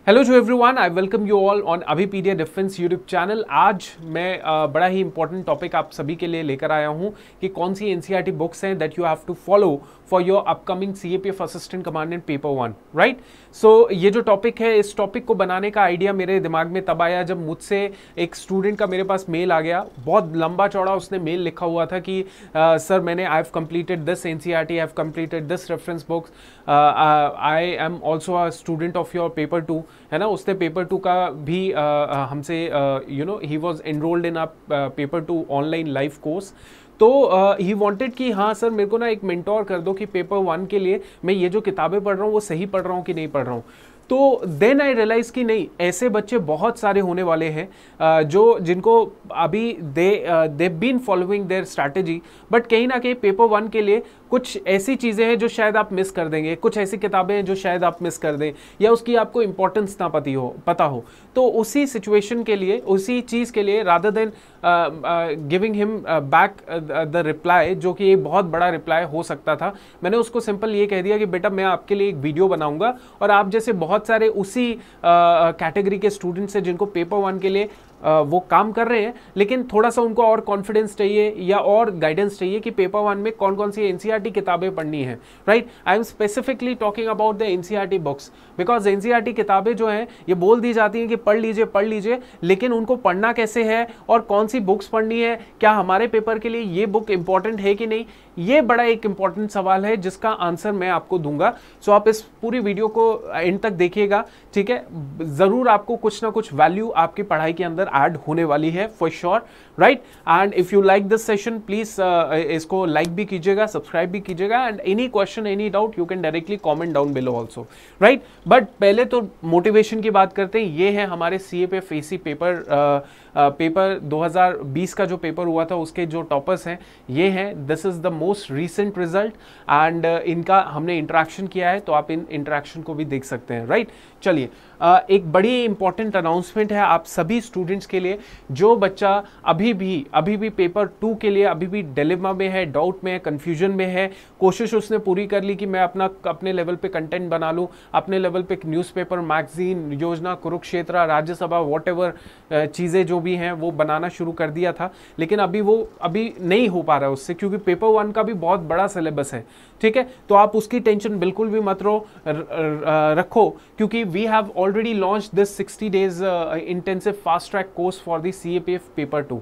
Hello to everyone, I welcome you all on Abhipedia defence YouTube channel. आज मैं बड़ा ही important topic आप सभी के लिए लेकर आया हूं कि कौन सी एनसीईआरटी बुक्स हैं that you have to follow for your upcoming CAPF assistant commandant paper 1, right. So ये जो टॉपिक है, इस टॉपिक को बनाने का आइडिया मेरे दिमाग में तब आया जब मुझसे एक स्टूडेंट का मेरे पास मेल आ गया। बहुत लंबा चौड़ा उसने मेल लिखा हुआ था कि सर मैंने I have completed this NCERT, I have completed this reference books, I am also a student of your paper 2, है ना। उसने पेपर 2 का भी हमसे he was enrolled in a paper 2 online live course. तो ही वांटेड कि हाँ sir मेरे को ना एक मेंटोर कर दो कि पेपर 1 के लिए मैं ये जो किताबें पढ़ रहा हूँ वो सही पढ़ रहा हूँ कि नहीं पढ़ रहा हूँ। तो देन आई रियलाइज कि नहीं, ऐसे बच्चे बहुत सारे होने वाले हैं जो जिनको अभी they been following their strategy, but कहीं ना कहीं पेपर 1 के लिए कुछ ऐसी चीज़ें हैं जो शायद आप मिस कर देंगे, कुछ ऐसी किताबें हैं जो शायद आप मिस कर दें या उसकी आपको इंपॉर्टेंस ना पता हो। तो उसी सिचुएशन के लिए, उसी चीज़ के लिए, rather than giving him back the reply, जो कि एक बहुत बड़ा रिप्लाई हो सकता था, मैंने उसको सिंपल ये कह दिया कि बेटा मैं आपके लिए एक वीडियो बनाऊंगा और आप जैसे बहुत सारे उसी कैटेगरी के स्टूडेंट्स हैं जिनको पेपर 1 के लिए वो काम कर रहे हैं, लेकिन थोड़ा सा उनको और कॉन्फिडेंस चाहिए या और गाइडेंस चाहिए कि पेपर 1 में कौन कौन सी एनसीईआरटी किताबें पढ़नी है, right. I am specifically talking about the NCERT books, because NCERT किताबें जो हैं ये बोल दी जाती हैं कि पढ़ लीजिए, लेकिन उनको पढ़ना कैसे है और कौन सी बुक्स पढ़नी है, क्या हमारे पेपर के लिए ये बुक इंपॉर्टेंट है कि नहीं, ये बड़ा एक इंपॉर्टेंट सवाल है जिसका आंसर मैं आपको दूंगा। सो आप इस पूरी वीडियो को एंड तक देखिएगा, ठीक है। जरूर आपको कुछ ना कुछ वैल्यू आपकी पढ़ाई के अंदर ऐड होने वाली है for sure, right. And if you like this session please इसको लाइक भी कीजिएगा, सब्सक्राइब भी कीजिएगा, and any question any doubt you can directly comment down below also, right. But पहले तो मोटिवेशन की बात करते हैं। ये है हमारे सीएपीएफ एसी पेपर 2020 का जो पेपर हुआ था उसके जो टॉपर्स हैं ये हैं। This is the most recent result and इनका हमने इंटरेक्शन किया है, तो आप इन इंटरेक्शन को भी देख सकते हैं, राइट। चलिए, एक बड़ी इंपॉर्टेंट अनाउंसमेंट है आप सभी स्टूडेंट्स के लिए। जो बच्चा अभी भी पेपर 2 के लिए अभी भी डिलेमा में है, डाउट में है, कंफ्यूजन में है, कोशिश उसने पूरी कर ली कि मैं अपने लेवल पे कंटेंट बना लूँ, अपने लेवल पे न्यूज़पेपर, मैगजीन, योजना, कुरुक्षेत्र, राज्यसभा, वॉटएवर चीज़ें जो भी हैं वो बनाना शुरू कर दिया था, लेकिन अभी नहीं हो पा रहा है उससे, क्योंकि पेपर 1 का भी बहुत बड़ा सिलेबस है, ठीक है। तो आप उसकी टेंशन बिल्कुल भी मत रखो, क्योंकि we have already launch this 60 days intensive fast track course for the CAPF paper 2,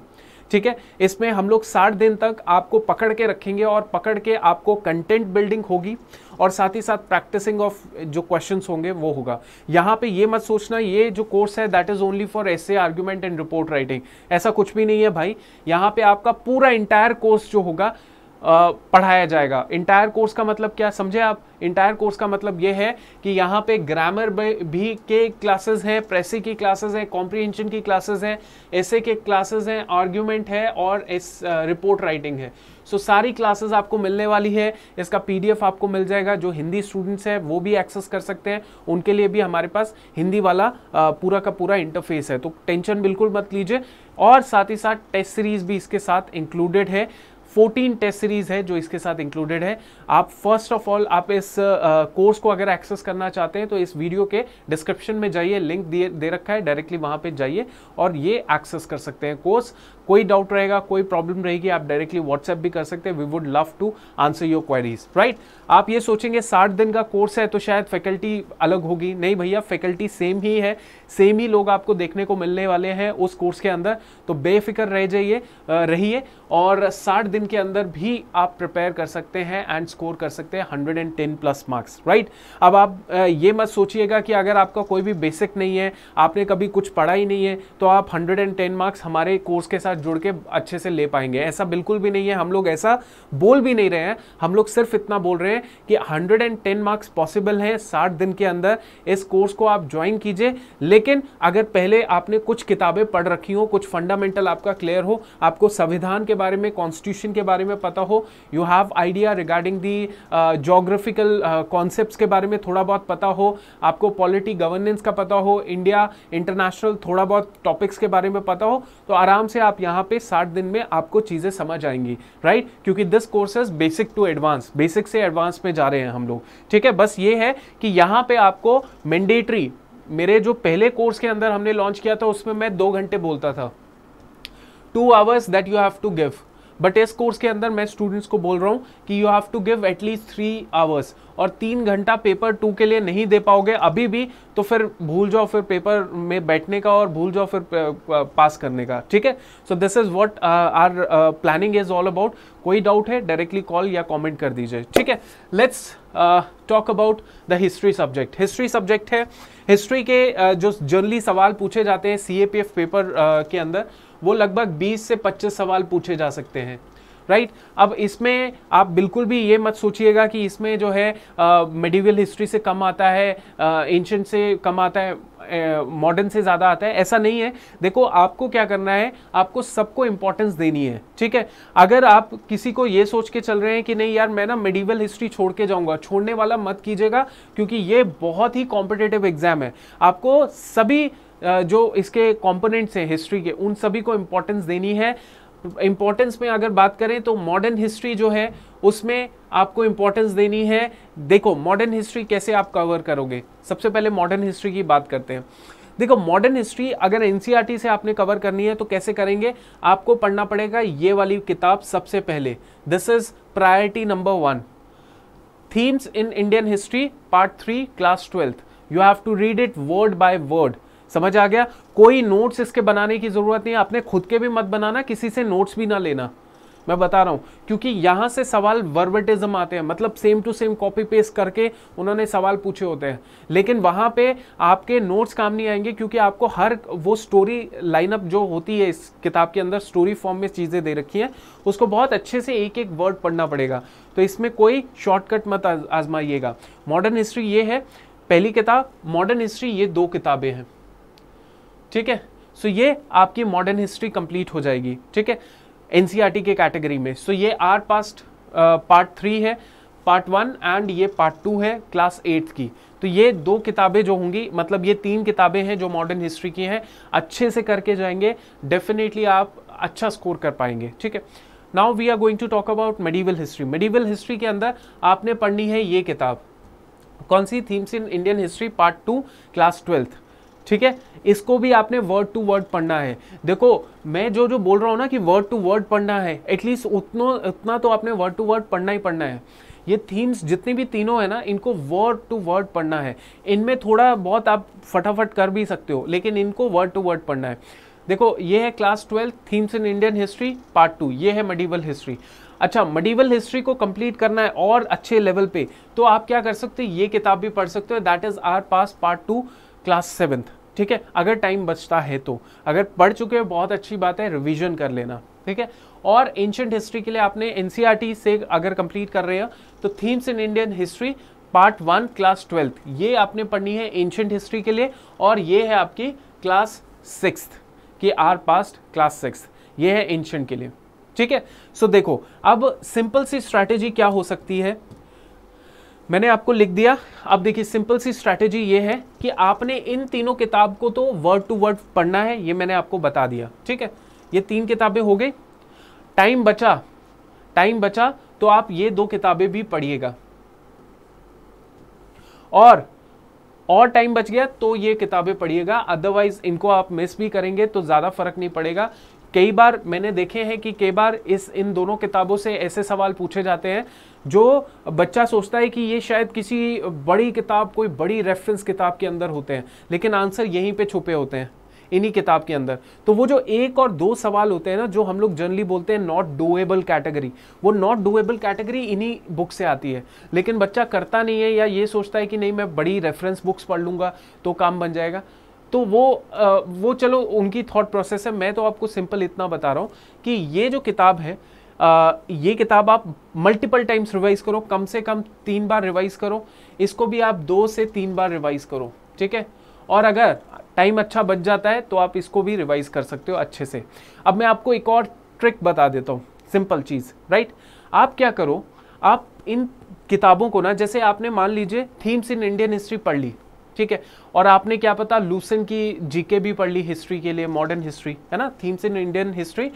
ठीक है। इसमें हम लोग 60 दिन तक आपको पकड़ के रखेंगे और पकड़ के आपको कंटेंट बिल्डिंग होगी और साथ ही साथ प्रैक्टिसिंग ऑफ जो क्वेश्चंस होंगे वो होगा। यहाँ पे ये मत सोचना ये जो कोर्स है that is only for essay, argument and report writing, ऐसा कुछ भी नहीं है भाई। यहाँ पे आपका पूरा इंटायर कोर्स जो होगा पढ़ाया जाएगा। इंटायर कोर्स का मतलब क्या समझे आप? इंटायर कोर्स का मतलब ये है कि यहाँ पे ग्रामर भी के क्लासेस हैं, प्रेसी की क्लासेस हैं, कॉम्प्रिहेंशन की क्लासेस हैं, एसे के क्लासेस हैं, आर्ग्यूमेंट है और रिपोर्ट राइटिंग है। सो सारी क्लासेस आपको मिलने वाली है। इसका पीडीएफ आपको मिल जाएगा। जो हिंदी स्टूडेंट्स हैं वो भी एक्सेस कर सकते हैं, उनके लिए भी हमारे पास हिंदी वाला पूरा का पूरा इंटरफेस है, तो टेंशन बिल्कुल मत लीजिए। और साथ ही साथ टेस्ट सीरीज भी इसके साथ इंक्लूडेड है। 14 टेस्ट सीरीज है जो इसके साथ इंक्लूडेड है। आप फर्स्ट ऑफ ऑल आप इस कोर्स को अगर एक्सेस करना चाहते हैं तो इस वीडियो के डिस्क्रिप्शन में जाइए, लिंक दे रखा है, डायरेक्टली वहां पे जाइए और ये एक्सेस कर सकते हैं कोर्स। कोई डाउट रहेगा, कोई प्रॉब्लम रहेगी, आप डायरेक्टली व्हाट्सएप भी कर सकते हैं। We would love to answer your queries, right. आप ये सोचेंगे 60 दिन का कोर्स है तो शायद फैकल्टी अलग होगी, नहीं भैया, फैकल्टी सेम ही है, सेम ही लोग आपको देखने को मिलने वाले हैं उस कोर्स के अंदर, तो बेफिक्र रहिए और 60 दिन के अंदर भी आप प्रिपेयर कर सकते हैं एंड स्कोर कर सकते हैं 110+ मार्क्स, राइट। अब आप ये मत सोचिएगा कि अगर आपका कोई भी बेसिक नहीं है, आपने कभी कुछ पढ़ा ही नहीं है, तो आप 110 मार्क्स हमारे कोर्स के साथ जुड़ के अच्छे से ले पाएंगे। ऐसा बिल्कुल भी नहीं है, हम लोग ऐसा बोल भी नहीं रहे हैं। हम लोग सिर्फ इतना बोल रहे हैं कि 110 मार्क्स पॉसिबल है 60 दिन के अंदर। इस कोर्स को आप ज्वाइन कीजिए, लेकिन अगर पहले आपने कुछ किताबें पढ़ रखी हो, कुछ फंडामेंटल आपका क्लियर हो, आपको संविधान के बारे में, कॉन्स्टिट्यूशन के बारे में पता हो, you have idea regarding the geographical concepts के बारे में थोड़ा बहुत पता हो, आपको पॉलिटी गवर्नेंस का पता हो, इंडिया इंटरनेशनल थोड़ा बहुत टॉपिक्स के बारे में पता हो, तो आराम से आप यहाँ पे 60 दिन में आपको चीजें समझ आएंगी, राइट। क्योंकि this course is basic to advance, basic से एडवांस में जा रहे हैं हम लोग, ठीक है। बस ये है कि यहाँ पे आपको मैंडेटरी मेरे जो पहले कोर्स के अंदर हमने लॉन्च किया था उसमें मैं 2 घंटे बोलता था, 2 hours that you have to give, but इस कोर्स के अंदर मैं स्टूडेंट्स को बोल रहा हूँ कि you have to give at least 3 hours, और 3 घंटा पेपर 2 के लिए नहीं दे पाओगे अभी भी तो फिर भूल जाओ फिर पेपर में बैठने का, और भूल जाओ फिर पास करने का, ठीक है। So this is what our planning is all about. कोई डाउट है डायरेक्टली कॉल या कमेंट कर दीजिए, ठीक है। Let's talk about the history subject. History subject है, हिस्ट्री के जो जनरली सवाल पूछे जाते हैं CAPF पेपर के अंदर, वो लगभग 20 से 25 सवाल पूछे जा सकते हैं, राइट। अब इसमें आप बिल्कुल भी ये मत सोचिएगा कि इसमें जो है मेडिवल हिस्ट्री से कम आता है, एंशिएंट से कम आता है, मॉडर्न से ज़्यादा आता है, ऐसा नहीं है। देखो आपको क्या करना है, आपको सबको इंपॉर्टेंस देनी है, ठीक है। अगर आप किसी को ये सोच के चल रहे हैं कि नहीं यार मैं ना मेडिवल हिस्ट्री छोड़ के जाऊंगा, छोड़ने वाला मत कीजिएगा, क्योंकि ये बहुत ही कॉम्पिटिटिव एग्जाम है। आपको सभी जो इसके कंपोनेंट्स हैं हिस्ट्री के, उन सभी को इंपॉर्टेंस देनी है। इंपॉर्टेंस में अगर बात करें तो मॉडर्न हिस्ट्री जो है उसमें आपको इंपॉर्टेंस देनी है। देखो मॉडर्न हिस्ट्री कैसे आप कवर करोगे, सबसे पहले मॉडर्न हिस्ट्री की बात करते हैं। देखो मॉडर्न हिस्ट्री अगर NCERT से आपने कवर करनी है तो कैसे करेंगे, आपको पढ़ना पड़ेगा ये वाली किताब सबसे पहले। This is priority number 1, themes in Indian history part 3 class 12th। You have to read it word by word. समझ आ गया? कोई नोट्स इसके बनाने की जरूरत नहीं है, अपने खुद के भी मत बनाना, किसी से नोट्स भी ना लेना, मैं बता रहा हूं, क्योंकि यहां से सवाल वर्बटिज्म आते हैं, मतलब same to same copy paste करके उन्होंने सवाल पूछे होते हैं, लेकिन वहां पे आपके नोट्स काम नहीं आएंगे, क्योंकि आपको हर वो स्टोरी लाइनअप जो होती है इस किताब के अंदर, स्टोरी फॉर्म में चीजें दे रखी हैं, उसको बहुत अच्छे से एक एक वर्ड पढ़ना पड़ेगा। तो इसमें कोई शॉर्टकट मत आजमाइएगा। मॉडर्न हिस्ट्री ये है पहली किताब, मॉडर्न हिस्ट्री ये 2 किताबें हैं, ठीक है। सो ये आपकी मॉडर्न हिस्ट्री कंप्लीट हो जाएगी, ठीक है, NCERT के कैटेगरी में। सो ये आर पास्ट पार्ट 3 है, पार्ट 1, एंड ये पार्ट 2 है क्लास 8 की। तो ये 2 किताबें जो होंगी, मतलब ये 3 किताबें हैं जो मॉडर्न हिस्ट्री की हैं, अच्छे से करके जाएंगे डेफिनेटली आप अच्छा स्कोर कर पाएंगे, ठीक है। Now we are going to talk about medieval history. Medieval history के अंदर आपने पढ़नी है ये किताब, कौन सी, themes in Indian history part 2 class 12th, ठीक है। इसको भी आपने वर्ड टू वर्ड पढ़ना है। देखो मैं जो बोल रहा हूं ना कि वर्ड टू वर्ड पढ़ना है, एटलीस्ट उतना तो आपने वर्ड टू वर्ड पढ़ना ही पढ़ना है। ये थीम्स जितनी भी तीनों है ना, इनको वर्ड टू वर्ड पढ़ना है। इनमें थोड़ा बहुत आप फटाफट कर भी सकते हो, लेकिन इनको वर्ड टू वर्ड पढ़ना है। देखो ये है class 12 themes in Indian history part 2, ये है मेडिवल हिस्ट्री। अच्छा, मेडिवल हिस्ट्री को कंप्लीट करना है और अच्छे लेवल पे, तो आप क्या कर सकते हो, ये किताब भी पढ़ सकते हो, that is our pasts part 2 class 7th, ठीक है। अगर टाइम बचता है तो, अगर पढ़ चुके हो बहुत अच्छी बात है, रिवीजन कर लेना, ठीक है। और एंशिएंट हिस्ट्री के लिए आपने NCERT से अगर कंप्लीट कर रहे हो तो themes in Indian history part 1 class 12th, ये आपने पढ़नी है एंशिएंट हिस्ट्री के लिए, और ये है आपकी क्लास 6th की आर पास्ट क्लास 6th, ये है एंशिएंट के लिए, ठीक है। सो देखो अब सिंपल सी स्ट्रैटेजी क्या हो सकती है, मैंने आपको लिख दिया। अब देखिए सिंपल सी स्ट्रैटेजी ये है कि आपने इन तीनों किताब को तो वर्ड टू वर्ड पढ़ना है, ये मैंने आपको बता दिया, ठीक है। ये 3 किताबें हो गई। टाइम बचा तो आप ये 2 किताबें भी पढ़िएगा, और टाइम बच गया तो ये किताबें पढ़िएगा, अदरवाइज इनको आप मिस भी करेंगे तो ज़्यादा फर्क नहीं पड़ेगा। कई बार मैंने देखे हैं कि कई बार इन दोनों किताबों से ऐसे सवाल पूछे जाते हैं जो बच्चा सोचता है कि ये शायद किसी बड़ी किताब, कोई बड़ी रेफरेंस किताब के अंदर होते हैं, लेकिन आंसर यहीं पे छुपे होते हैं इन्हीं किताब के अंदर। तो वो जो 1 और 2 सवाल होते हैं ना, जो हम लोग जनरली बोलते हैं नॉट डूएबल कैटेगरी, वो नॉट डूएबल कैटेगरी इन्हीं बुक से आती है, लेकिन बच्चा करता नहीं है, या ये सोचता है कि नहीं मैं बड़ी रेफरेंस बुक्स पढ़ लूंगा तो काम बन जाएगा। तो वो चलो उनकी थॉट प्रोसेस है। मैं तो आपको सिंपल इतना बता रहा हूँ कि ये जो किताब है, ये किताब आप मल्टीपल टाइम्स रिवाइज करो, कम से कम 3 बार रिवाइज करो, इसको भी आप 2 से 3 बार रिवाइज करो, ठीक है। और अगर टाइम अच्छा बच जाता है तो आप इसको भी रिवाइज कर सकते हो अच्छे से। अब मैं आपको एक और ट्रिक बता देता हूँ, सिंपल चीज़, राइट। आप क्या करो, आप इन किताबों को ना, जैसे आपने मान लीजिए थीम्स इन इंडियन हिस्ट्री पढ़ ली, ठीक है, और आपने क्या पता लूसेंट की जीके भी पढ़ ली हिस्ट्री के लिए, मॉडर्न हिस्ट्री है ना, themes in Indian history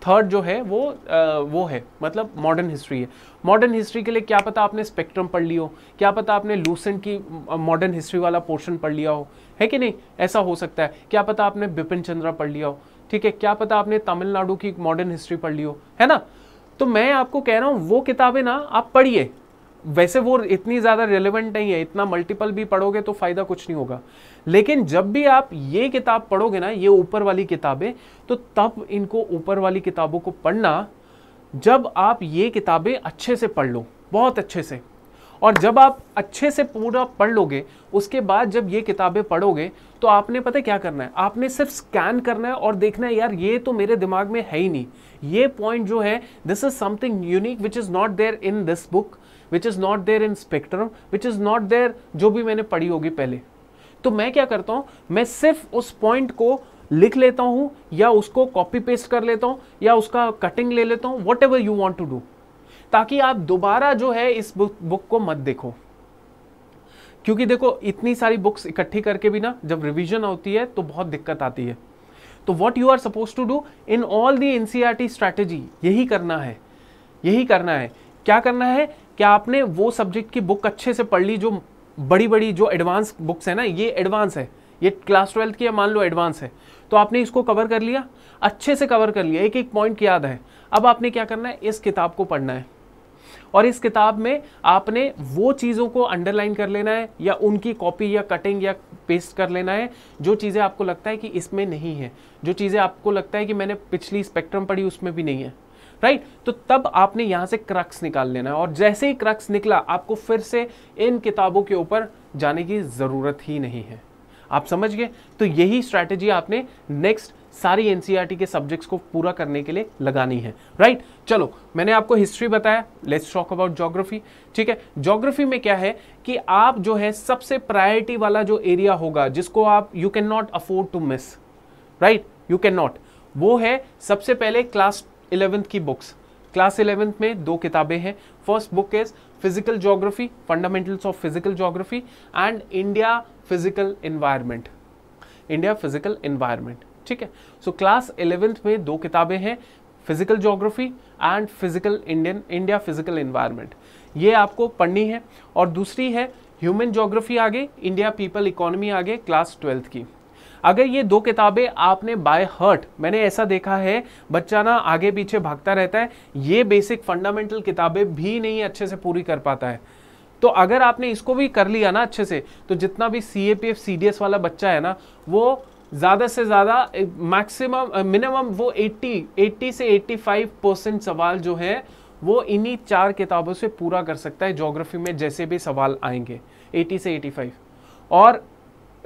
third जो है वो है मतलब मॉडर्न हिस्ट्री है। मॉडर्न हिस्ट्री के लिए क्या पता आपने स्पेक्ट्रम पढ़ लिया हो, क्या पता आपने लूसेंट की मॉडर्न हिस्ट्री वाला पोर्शन पढ़ लिया हो, है कि नहीं, ऐसा हो सकता है। क्या पता आपने बिपिन चंद्रा पढ़ लिया हो, ठीक है, क्या पता आपने तमिलनाडु की मॉडर्न हिस्ट्री पढ़ ली हो, है ना। तो मैं आपको कह रहा हूँ वो किताबें ना आप पढ़िए, वैसे वो इतनी ज़्यादा रिलेवेंट नहीं है, इतना मल्टीपल भी पढ़ोगे तो फ़ायदा कुछ नहीं होगा। लेकिन जब भी आप ये किताब पढ़ोगे ना, ये ऊपर वाली किताबें, तो तब इनको ऊपर वाली किताबों को पढ़ना जब आप ये किताबें अच्छे से पढ़ लो, बहुत अच्छे से। और जब आप अच्छे से पूरा पढ़ लोगे, उसके बाद जब ये किताबें पढ़ोगे तो आपने पता क्या करना है, आपने सिर्फ स्कैन करना है और देखना है यार ये तो मेरे दिमाग में है ही नहीं, ये पॉइंट जो है this is something unique which is not there in this book, which is not there in spectrum, which is not there जो भी मैंने पढ़ी होगी पहले। तो मैं क्या करता हूँ, मैं सिर्फ उस पॉइंट को लिख लेता हूँ या उसको कॉपी पेस्ट कर लेता हूँ या उसका कटिंग ले लेता हूँ, whatever you want to do, ताकि आप दोबारा जो है इस बुक को मत देखो। क्योंकि देखो इतनी सारी बुक्स इकट्ठी करके भी ना जब रिवीजन होती है तो बहुत दिक्कत आती है। तो what you are suppose to do in all the NCERT strategy, यही करना है, यही करना है। क्या करना है कि आपने वो सब्जेक्ट की बुक अच्छे से पढ़ ली, जो बड़ी बड़ी जो एडवांस बुक्स है ना, ये एडवांस है, ये क्लास 12th की मान लो एडवांस है, तो आपने इसको कवर कर लिया, अच्छे से कवर कर लिया, एक एक पॉइंट याद है। अब आपने क्या करना है, इस किताब को पढ़ना है और इस किताब में आपने वो चीज़ों को अंडरलाइन कर लेना है या उनकी कॉपी या कटिंग या पेस्ट कर लेना है जो चीज़ें आपको लगता है कि इसमें नहीं है, जो चीज़ें आपको लगता है कि मैंने पिछली स्पेक्ट्रम पढ़ी उसमें भी नहीं है, राइट। तो तब आपने यहाँ से क्रक्स निकाल लेना है और जैसे ही क्रक्स निकला आपको फिर से इन किताबों के ऊपर जाने की ज़रूरत ही नहीं है। आप समझ गए। तो यही स्ट्रैटेजी आपने नेक्स्ट सारी एनसीईआरटी के सब्जेक्ट्स को पूरा करने के लिए लगानी है, राइट। चलो मैंने आपको हिस्ट्री बताया, लेट्स टॉक अबाउट ज्योग्राफी। ठीक है, ज्योग्राफी में क्या है कि आप जो है सबसे प्रायोरिटी वाला जो एरिया होगा जिसको आप you can not afford to miss, right, you can not, वो है सबसे पहले क्लास 11th की बुक्स। क्लास 11th में 2 किताबें हैं। First book is physical geography, fundamentals of physical geography and India physical environment, India physical environment. ठीक है, सो क्लास 11th में 2 किताबें हैं, physical geography and physical India physical environment, ये आपको पढ़नी है। और दूसरी है ह्यूमन ज्योग्राफी आगे, इंडिया पीपल इकोनॉमी आगे, क्लास 12th की। अगर ये 2 किताबें आपने बाय हर्ट, मैंने ऐसा देखा है बच्चा ना आगे पीछे भागता रहता है, ये बेसिक फंडामेंटल किताबें भी नहीं अच्छे से पूरी कर पाता है। तो अगर आपने इसको भी कर लिया ना अच्छे से, तो जितना भी CAPF CDS वाला बच्चा है ना, वो ज़्यादा से ज़्यादा मैक्सिमम मिनिमम वो 80 से 85% सवाल जो है वो इन्हीं 4 किताबों से पूरा कर सकता है। ज्योग्राफी में जैसे भी सवाल आएंगे 80 से 85, और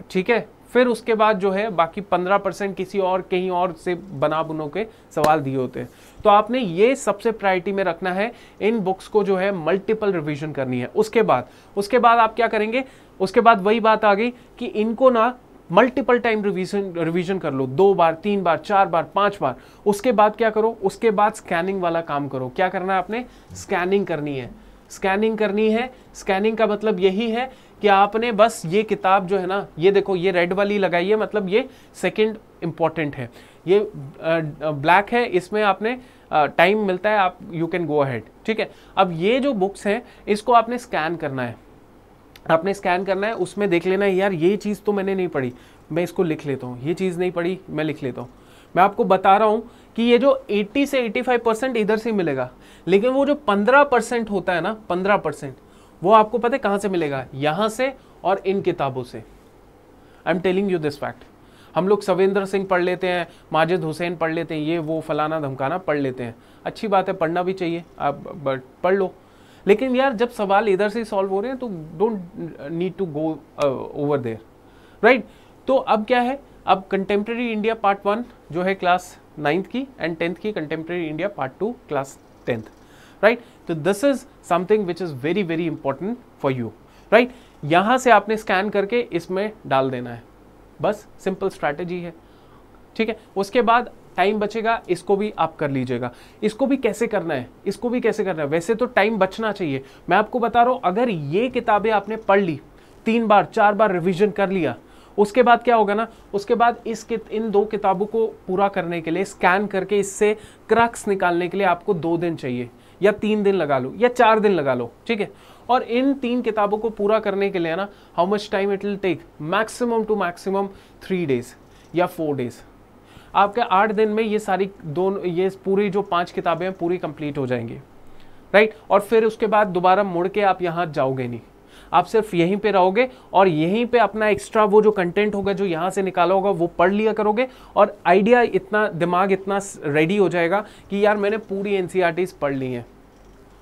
ठीक है, फिर उसके बाद जो है बाकी 15% किसी और कहीं और से बना बुनों के सवाल दिए होते हैं। तो आपने ये सबसे प्रायोरिटी में रखना है, इन बुक्स को जो है मल्टीपल रिवीजन करनी है। उसके बाद आप क्या करेंगे, उसके बाद वही बात आ गई कि इनको ना मल्टीपल टाइम रिवीजन कर लो, 2 बार 3 बार 4 बार 5 बार। उसके बाद क्या करो, उसके बाद स्कैनिंग वाला काम करो। क्या करना है आपने, स्कैनिंग करनी है, स्कैनिंग करनी है। स्कैनिंग का मतलब यही है कि आपने बस ये किताब जो है ना, ये देखो ये रेड वाली लगाई है, मतलब ये सेकंड इंपॉर्टेंट है, ये ब्लैक है, इसमें आपने टाइम मिलता है, आप यू कैन गो अहेड। ठीक है, अब ये जो बुक्स हैं इसको आपने स्कैन करना है, आपने स्कैन करना है, उसमें देख लेना है यार ये चीज़ तो मैंने नहीं पढ़ी, मैं इसको लिख लेता हूँ, ये चीज़ नहीं पढ़ी मैं लिख लेता हूँ। मैं आपको बता रहा हूँ कि ये जो 80 से 85% इधर से मिलेगा, लेकिन वो जो 15% होता है ना, 15% वो आपको पता है कहाँ से मिलेगा, यहाँ से और इन किताबों से। I am telling you this fact. हम लोग सवेंद्र सिंह पढ़ लेते हैं, माजिद हुसैन पढ़ लेते हैं, ये वो फलाना धमकाना पढ़ लेते हैं, अच्छी बात है, पढ़ना भी चाहिए, आप पढ़ लो। लेकिन यार जब सवाल इधर से सॉल्व हो रहे हैं तो don't need to go over there, right. तो अब क्या है, अब कंटेम्प्रेरी इंडिया पार्ट 1 जो है क्लास 9th की एंड 10th की, contemporary India part 2 class 10th, right. तो this is something which is very very important for you, right. यहां से आपने स्कैन करके इसमें डाल देना है, बस सिंपल स्ट्रैटेजी है। ठीक है, उसके बाद टाइम बचेगा, इसको भी आप कर लीजिएगा। इसको भी कैसे करना है, इसको भी कैसे करना है, वैसे तो टाइम बचना चाहिए। मैं आपको बता रहा हूं, अगर ये किताबें आपने पढ़ ली, 3 बार 4 बार रिवीजन कर लिया, उसके बाद क्या होगा ना, उसके बाद इन 2 किताबों को पूरा करने के लिए, स्कैन करके इससे क्रक्स निकालने के लिए आपको 2 दिन चाहिए, या 3 दिन लगा लो, या 4 दिन लगा लो, ठीक है। और इन 3 किताबों को पूरा करने के लिए ना, how much time it will take, maximum to maximum 3 days या 4 डेज। आपके 8 दिन में ये सारी ये पूरी जो 5 किताबें हैं पूरी कंप्लीट हो जाएंगी, राइट। और फिर उसके बाद दोबारा मुड़ के आप यहाँ जाओगे नहीं, आप सिर्फ यहीं पे रहोगे और यहीं पे अपना एक्स्ट्रा वो जो कंटेंट होगा जो यहाँ से निकाला होगा वो पढ़ लिया करोगे, और आइडिया इतना, दिमाग इतना रेडी हो जाएगा कि यार मैंने पूरी एनसीईआरटीज पढ़ ली हैं,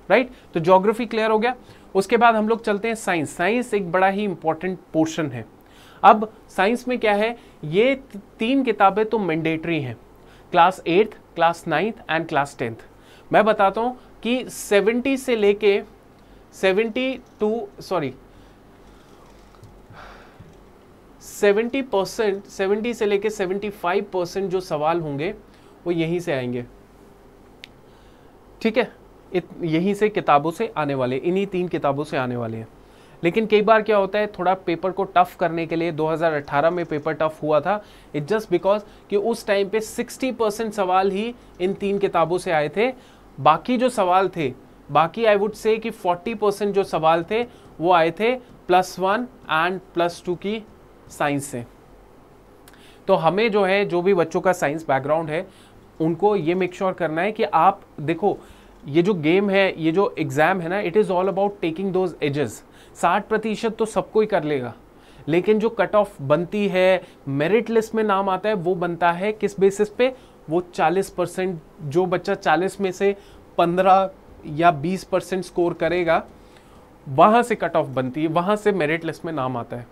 राइट। तो ज्योग्राफी क्लियर हो गया। उसके बाद हम लोग चलते हैं साइंस। साइंस एक बड़ा ही इंपॉर्टेंट पोर्शन है। अब साइंस में क्या है, ये 3 किताबें तो मैंडेटरी हैं, class 8th, class 9th and class 10th। मैं बताता हूँ कि 70 से लेके 70 से लेके 75% जो सवाल होंगे वो यहीं से आएंगे, ठीक है। यहीं से किताबों से आने वाले, इन्हीं 3 किताबों से आने वाले हैं। लेकिन कई बार क्या होता है, थोड़ा पेपर को टफ करने के लिए 2018 में पेपर टफ हुआ था, इट जस्ट बिकॉज कि उस टाइम पे 60% सवाल ही इन 3 किताबों से आए थे। बाकी जो सवाल थे, बाकी आई वुड से कि 40% जो सवाल थे वो आए थे +1 एंड +2 की साइंस से। तो हमें जो है, जो भी बच्चों का साइंस बैकग्राउंड है, उनको ये मेक श्योर करना है कि आप देखो, ये जो गेम है, ये जो एग्जाम है ना, it is all about taking those edges. 60% तो सबको ही कर लेगा, लेकिन जो कट ऑफ बनती है, मेरिट लिस्ट में नाम आता है, वो बनता है किस बेसिस पे, वो 40%, जो बच्चा 40 में से 15 या 20% स्कोर करेगा, वहां से कट ऑफ बनती है, वहां से मेरिट लिस्ट में नाम आता है,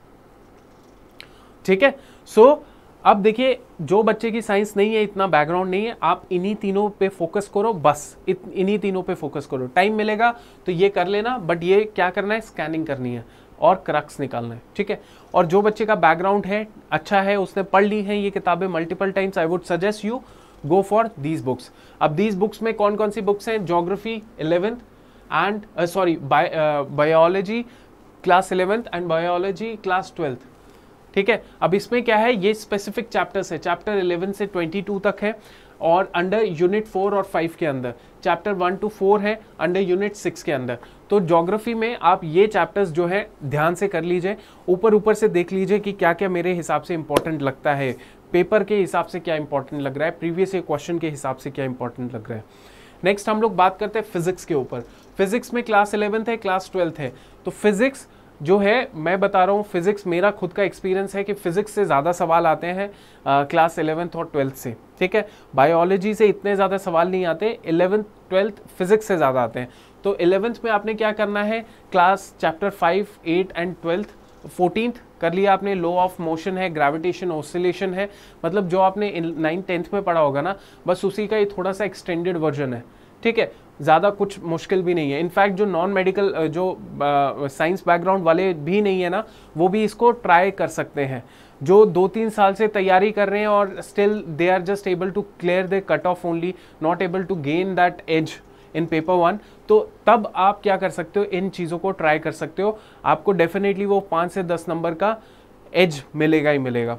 ठीक है। सो अब देखिए, जो बच्चे की साइंस नहीं है, इतना बैकग्राउंड नहीं है, आप इन्हीं तीनों पे फोकस करो, बस इन्हीं तीनों पे फोकस करो। टाइम मिलेगा तो ये कर लेना, बट ये क्या करना है, स्कैनिंग करनी है और क्रक्स निकालना है, ठीक है। और जो बच्चे का बैकग्राउंड है अच्छा है, उसने पढ़ ली है ये किताबें multiple times, I would suggest you go for these books. अब दीज बुक्स में कौन कौन सी बुक्स हैं, geography 11th and biology class 11th and biology class 12th, ठीक है। अब इसमें क्या है, ये स्पेसिफिक चैप्टर्स है, चैप्टर 11 से 22 तक है, और अंडर यूनिट 4 और 5 के अंदर चैप्टर 1 to 4 है, अंडर यूनिट 6 के अंदर। तो ज्योग्राफी में आप ये चैप्टर्स जो है ध्यान से कर लीजिए, ऊपर से देख लीजिए कि क्या क्या मेरे हिसाब से इंपॉर्टेंट लगता है, पेपर के हिसाब से क्या इंपॉर्टेंट लग रहा है, प्रीवियस क्वेश्चन के हिसाब से क्या इंपॉर्टेंट लग रहा है। नेक्स्ट हम लोग बात करते हैं फिजिक्स के ऊपर। फिजिक्स में क्लास 11th है, क्लास 12th है। तो फिजिक्स जो है, मैं बता रहा हूँ, फिजिक्स मेरा खुद का एक्सपीरियंस है कि फिजिक्स से ज़्यादा सवाल आते हैं क्लास 11th और 12th से, ठीक है। बायोलॉजी से इतने ज़्यादा सवाल नहीं आते, 11th 12th फिजिक्स से ज़्यादा आते हैं। तो 11th में आपने क्या करना है, class chapter 5, 8 and 12th, 14th कर लिया आपने, लॉ ऑफ मोशन है, ग्रेविटेशन, ऑसिलेशन है, मतलब जो आपने 9th 10th में पढ़ा होगा ना, बस उसी का ये थोड़ा सा एक्सटेंडेड वर्जन है, ठीक है। ज़्यादा कुछ मुश्किल भी नहीं है। इनफैक्ट जो नॉन मेडिकल, जो साइंस बैकग्राउंड वाले भी नहीं है ना, वो भी इसको ट्राई कर सकते हैं। जो 2-3 साल से तैयारी कर रहे हैं और still they are just able to clear the cut off only, not able to gain that edge in paper 1, तो तब आप क्या कर सकते हो, इन चीज़ों को ट्राई कर सकते हो। आपको डेफिनेटली वो 5 से 10 नंबर का एज मिलेगा ही मिलेगा।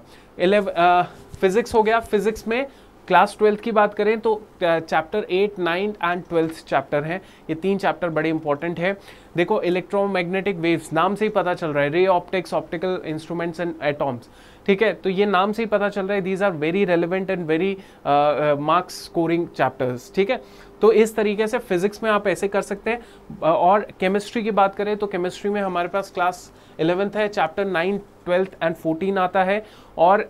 फिजिक्स हो गया। फिजिक्स में क्लास 12th की बात करें तो चैप्टर 8, 9 एंड 12th चैप्टर हैं, ये 3 चैप्टर बड़े इंपॉर्टेंट है। देखो, इलेक्ट्रोमैग्नेटिक वेव्स, नाम से ही पता चल रहा है, ray optics, optical instruments and atoms, ठीक है। तो ये नाम से ही पता चल रहा है, these are very relevant and very marks scoring chapters, ठीक है। तो इस तरीके से फिजिक्स में आप ऐसे कर सकते हैं। और केमिस्ट्री की बात करें तो केमिस्ट्री में हमारे पास क्लास 11th है, चैप्टर 9, 12th एंड 14 आता है, और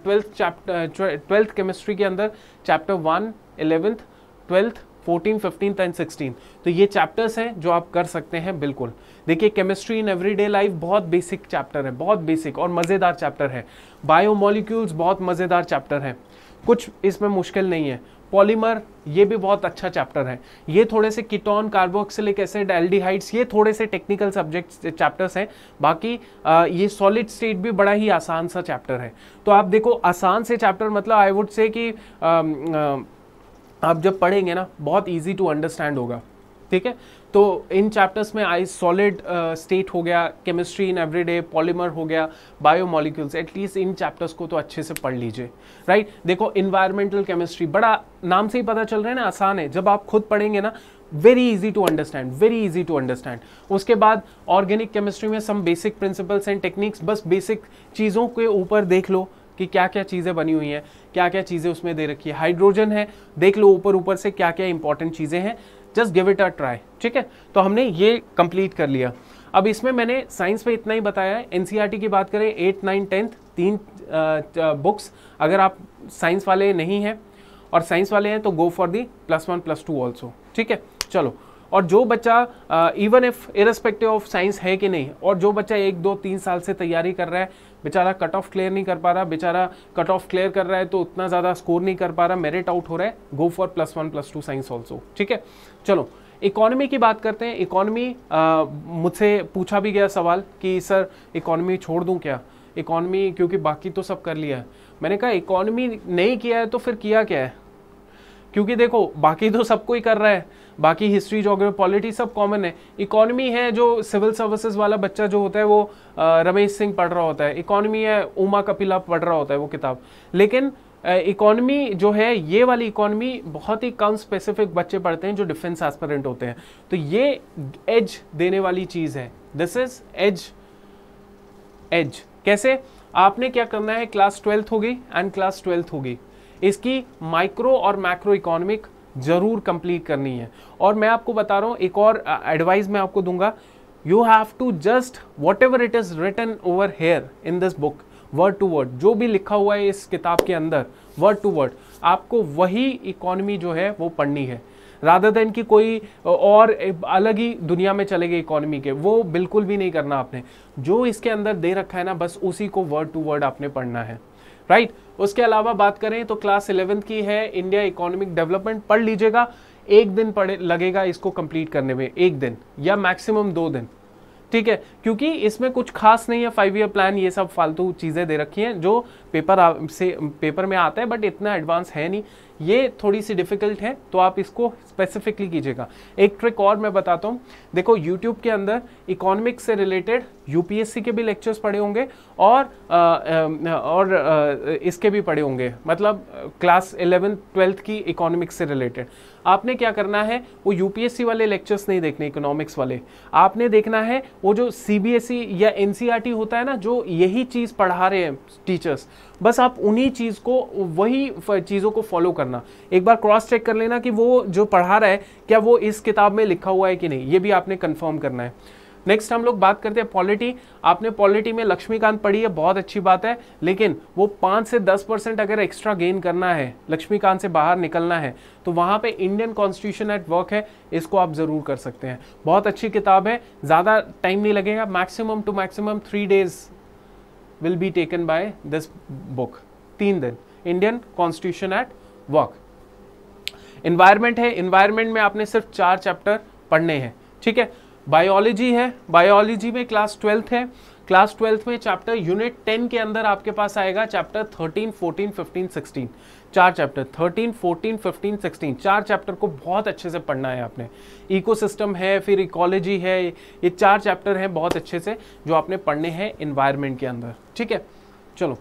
12th केमिस्ट्री के अंदर चैप्टर 1, 11th, 12th, 14, 15 एंड 16। तो ये चैप्टर्स हैं जो आप कर सकते हैं, बिल्कुल। देखिए, केमिस्ट्री इन एवरीडे लाइफ बहुत बेसिक चैप्टर है, बहुत बेसिक और मज़ेदार चैप्टर है। बायोमोलिक्यूल्स बहुत मज़ेदार चैप्टर है, कुछ इसमें मुश्किल नहीं है। पॉलीमर, ये भी बहुत अच्छा चैप्टर है। ये थोड़े से कीटोन, कार्बोक्सिलिक एसिड, एल्डिहाइड्स, ये थोड़े से टेक्निकल सब्जेक्ट्स चैप्टर्स हैं। बाकी ये सॉलिड स्टेट भी बड़ा ही आसान सा चैप्टर है। तो आप देखो, आसान से चैप्टर मतलब आई वुड से कि आप जब पढ़ेंगे ना, बहुत ईजी टू अंडरस्टैंड होगा, ठीक है। तो इन चैप्टर्स में सॉलिड स्टेट हो गया, केमिस्ट्री इन एवरीडे, पॉलीमर हो गया, बायोमोलिक्यूल्स, एटलीस्ट इन चैप्टर्स को तो अच्छे से पढ़ लीजिए, राइट। देखो इन्वायरमेंटल केमिस्ट्री बड़ा नाम से ही पता चल रहा है ना, आसान है। जब आप खुद पढ़ेंगे ना, very easy to understand, very easy to understand. उसके बाद ऑर्गेनिक केमिस्ट्री में some basic principles and techniques, बस बेसिक चीज़ों के ऊपर देख लो कि क्या क्या चीज़ें बनी हुई हैं, क्या क्या चीज़ें उसमें दे रखी है। हाइड्रोजन है, देख लो ऊपर ऊपर से क्या क्या इंपॉर्टेंट चीज़ें हैं, just give it a try, ठीक है। तो हमने ये कंप्लीट कर लिया। अब इसमें मैंने साइंस पे इतना ही बताया है। एनसीईआरटी की बात करें 8, 9, 10 तीन बुक्स, अगर आप साइंस वाले नहीं हैं और साइंस वाले हैं तो गो फॉर दी +1 +2 ऑल्सो, ठीक है। चलो, और जो बच्चा even if irrespective of science है कि नहीं, और जो बच्चा 1, 2, 3 साल से तैयारी कर रहा है, बेचारा कट ऑफ क्लियर नहीं कर पा रहा, बेचारा कट ऑफ क्लियर कर रहा है तो उतना ज़्यादा स्कोर नहीं कर पा रहा, मेरिट आउट हो रहा है, गो फॉर +1 +2 साइंस ऑल्सो, ठीक है। चलो, इकोनॉमी की बात करते हैं। इकोनॉमी मुझसे पूछा भी गया सवाल कि सर इकोनॉमी छोड़ दूं क्या, इकोनॉमी क्योंकि बाकी तो सब कर लिया है। मैंने कहा इकोनॉमी नहीं किया है तो फिर किया क्या है, क्योंकि देखो बाकी तो सबको ही कर रहा है, बाकी हिस्ट्री, ज्योग्राफी, पॉलिटी सब कॉमन है। इकोनॉमी है जो सिविल सर्विसेज वाला बच्चा जो होता है वो रमेश सिंह पढ़ रहा होता है, इकोनॉमी है उमा कपिला पढ़ रहा होता है वो किताब। लेकिन इकोनॉमी जो है, ये वाली इकोनॉमी बहुत ही कम स्पेसिफिक बच्चे पढ़ते हैं जो डिफेंस एस्पिरेंट होते हैं। तो ये एज देने वाली चीज़ है, दिस इज एज। कैसे? आपने क्या करना है, क्लास 12th होगी एंड क्लास 12th होगी, इसकी माइक्रो और मैक्रो इकोनॉमिक जरूर कंप्लीट करनी है। और मैं आपको बता रहा हूँ, एक और एडवाइस मैं आपको दूंगा, you have to just whatever it is written over here in this book, word to word, जो भी लिखा हुआ है इस किताब के अंदर वर्ड टू वर्ड, आपको वही इकोनॉमी जो है वो पढ़नी है, रादर देन कि कोई और अलग ही दुनिया में चले गए इकोनॉमी के, वो बिल्कुल भी नहीं करना आपने। जो इसके अंदर दे रखा है ना, बस उसी को वर्ड टू वर्ड आपने पढ़ना है, राइट। उसके अलावा बात करें तो क्लास 11th की है इंडिया इकोनॉमिक डेवलपमेंट, पढ़ लीजिएगा। 1 दिन पढ़े लगेगा इसको कंप्लीट करने में, 1 दिन या मैक्सिमम 2 दिन, ठीक है, क्योंकि इसमें कुछ खास नहीं है। 5 ईयर प्लान ये सब फालतू चीज़ें दे रखी हैं जो पेपर में आता है, बट इतना एडवांस है नहीं, ये थोड़ी सी डिफिकल्ट है, तो आप इसको स्पेसिफिकली कीजिएगा। एक ट्रिक और मैं बताता हूँ, देखो यूट्यूब के अंदर इकोनॉमिक्स से रिलेटेड यूपीएससी के भी लेक्चर्स पड़े होंगे और इसके भी पड़े होंगे, मतलब क्लास 11th 12th की इकोनॉमिक्स से रिलेटेड। आपने क्या करना है, वो यूपीएससी वाले लेक्चर्स नहीं देखने, इकोनॉमिक्स वाले, आपने देखना है वो जो सीबीएसई या एनसीईआरटी होता है ना, जो यही चीज़ पढ़ा रहे हैं टीचर्स, बस आप उन्हीं चीज़ को, वही चीज़ों को फॉलो करना। एक बार क्रॉस चेक कर लेना कि वो जो पढ़ा रहा है क्या वो इस किताब में लिखा हुआ है कि नहीं, ये भी आपने कंफर्म करना है। नेक्स्ट हम लोग बात करते हैं पॉलिटी। आपने पॉलिटी में लक्ष्मीकांत पढ़ी है, बहुत अच्छी बात है, लेकिन वो 5 से 10% अगर एक्स्ट्रा गेन करना है, लक्ष्मीकांत से बाहर निकलना है, तो वहाँ पे इंडियन कॉन्स्टिट्यूशन एट वर्क है, इसको आप ज़रूर कर सकते हैं। बहुत अच्छी किताब है, ज़्यादा टाइम नहीं लगेगा, maximum to maximum 3 days will be taken by this book, 3 दिन, Indian constitution at work. Environment है, इन्वायरमेंट में आपने सिर्फ 4 चैप्टर पढ़ने हैं, ठीक है। बायोलॉजी है, बायोलॉजी में क्लास 12th है, क्लास 12th में चैप्टर यूनिट 10 के अंदर आपके पास आएगा चैप्टर 13, 14, 15, 16, 4 चैप्टर, 13, 14, 15, 16, 4 चैप्टर को बहुत अच्छे से पढ़ना है आपने। इकोसिस्टम है, फिर इकोलॉजी है, ये 4 चैप्टर हैं बहुत अच्छे से जो आपने पढ़ने हैं इन्वायरमेंट के अंदर, ठीक है। चलो,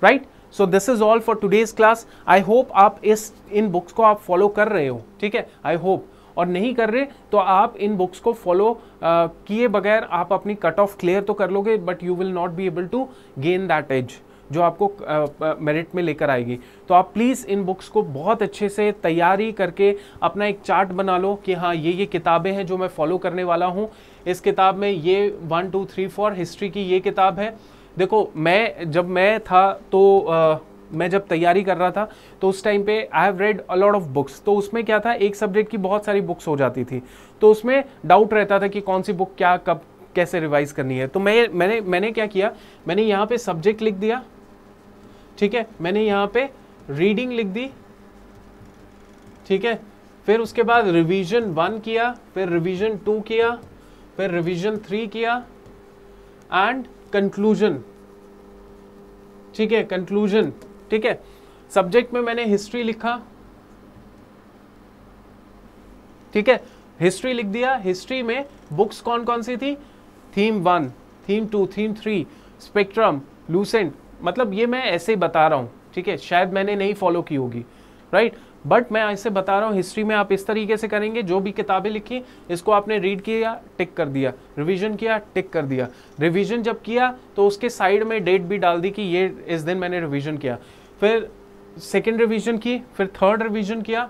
right, so this is all for today's class. I hope आप इन बुक्स को आप फॉलो कर रहे हो, ठीक है, आई होप। और नहीं कर रहे तो आप इन बुक्स को फॉलो किए बगैर आप अपनी कट ऑफ क्लियर तो कर लोगे, but you will not be able to gain that edge जो आपको मेरिट में लेकर आएगी। तो आप प्लीज़ इन बुक्स को बहुत अच्छे से तैयारी करके अपना एक चार्ट बना लो कि हाँ ये किताबें हैं जो मैं फॉलो करने वाला हूँ। इस किताब में ये 1, 2, 3, 4 हिस्ट्री की ये किताब है। देखो जब मैं था तो मैं जब तैयारी कर रहा था तो उस टाइम पे I have read a lot of books, तो उसमें क्या था, एक सब्जेक्ट की बहुत सारी बुक्स हो जाती थी, तो उसमें डाउट रहता था कि कौन सी बुक क्या कब कैसे रिवाइज करनी है। तो मैंने क्या किया, मैंने यहाँ पे सब्जेक्ट लिख दिया, ठीक है, मैंने यहाँ पे रीडिंग लिख दी, ठीक है, फिर उसके बाद रिवीजन 1 किया, फिर रिवीजन 2 किया, फिर रिवीजन 3 किया एंड कंक्लूजन, ठीक है, कंक्लूजन, ठीक है। सब्जेक्ट में मैंने हिस्ट्री लिखा, ठीक है, हिस्ट्री लिख दिया, हिस्ट्री में बुक्स कौन कौन सी थी, theme 1, theme 2, theme 3, spectrum, Lucent, मतलब ये मैं ऐसे ही बता रहा हूँ, ठीक है, शायद मैंने नहीं फॉलो की होगी, राइट, बट मैं ऐसे बता रहा हूँ। हिस्ट्री में आप इस तरीके से करेंगे, जो भी किताबें लिखी इसको आपने रीड किया, टिक कर दिया, रिवीजन किया, टिक कर दिया। रिवीजन जब किया तो उसके साइड में डेट भी डाल दी कि ये इस दिन मैंने रिवीजन किया, फिर सेकेंड रिवीजन की, फिर थर्ड रिवीजन किया,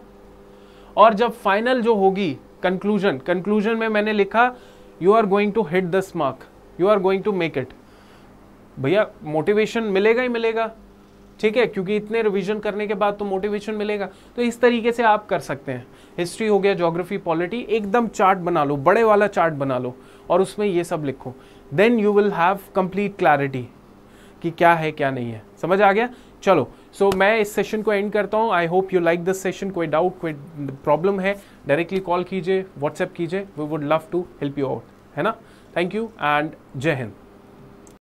और जब फाइनल जो होगी कंक्लूजन, कंक्लूजन में मैंने लिखा you are going to hit this mark, you are going to make it. भैया मोटिवेशन मिलेगा ही मिलेगा, ठीक है, क्योंकि इतने रिवीजन करने के बाद तो मोटिवेशन मिलेगा। तो इस तरीके से आप कर सकते हैं। हिस्ट्री हो गया, ज्योग्राफी, पॉलिटी, एकदम चार्ट बना लो, बड़े वाला चार्ट बना लो और उसमें ये सब लिखो, then you will have complete clarity कि क्या है क्या नहीं है। समझ आ गया? चलो, सो मैं इस सेशन को एंड करता हूँ। I hope you like this session. कोई डाउट, कोई प्रॉब्लम है, डायरेक्टली कॉल कीजिए, व्हाट्सएप कीजिए, we would love to help you out, है ना। थैंक यू एंड जय हिंद।